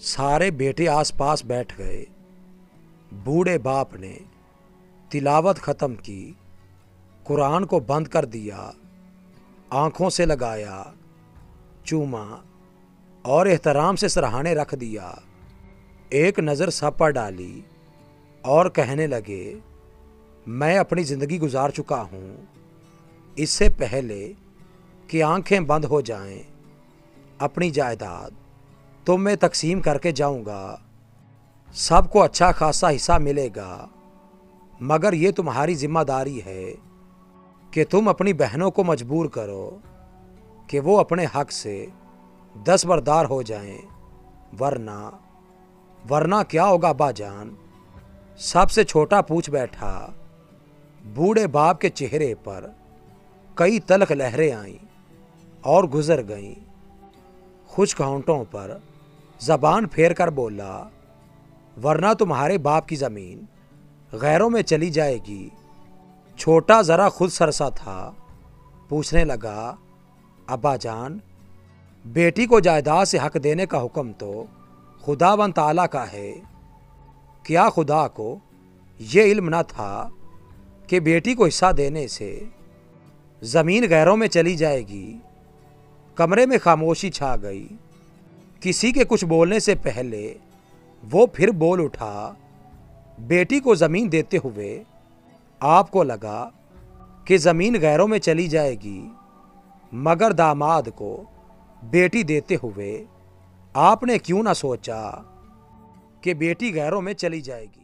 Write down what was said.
सारे बेटे आसपास बैठ गए। बूढ़े बाप ने तिलावत ख़त्म की, कुरान को बंद कर दिया, आँखों से लगाया, चूमा और एहतराम से सरहाने रख दिया। एक नज़र सब पर डाली और कहने लगे, मैं अपनी ज़िंदगी गुजार चुका हूँ। इससे पहले कि आंखें बंद हो जाएं, अपनी जायदाद तुम में तकसीम करके जाऊँगा। सबको अच्छा खासा हिस्सा मिलेगा, मगर ये तुम्हारी जिम्मेदारी है कि तुम अपनी बहनों को मजबूर करो कि वो अपने हक से दस्तबरदार हो जाएं, वरना क्या होगा अब्बा जान? सबसे छोटा पूछ बैठा। बूढ़े बाप के चेहरे पर कई तल्ख लहरें आईं और गुजर गईं। खुश्क होंठों पर जबान फेर कर बोला, वरना तुम्हारे बाप की ज़मीन गैरों में चली जाएगी। छोटा ज़रा खुद सरसा था, पूछने लगा, अब्बा जान, बेटी को जायदाद से हक देने का हुक्म तो खुदावंद ताला का है। क्या खुदा को ये इल्म न था कि बेटी को हिस्सा देने से ज़मीन गैरों में चली जाएगी? कमरे में खामोशी छा गई। किसी के कुछ बोलने से पहले वो फिर बोल उठा, बेटी को ज़मीन देते हुए आपको लगा कि ज़मीन गैरों में चली जाएगी, मगर दामाद को बेटी देते हुए आपने क्यों ना सोचा कि बेटी गैरों में चली जाएगी?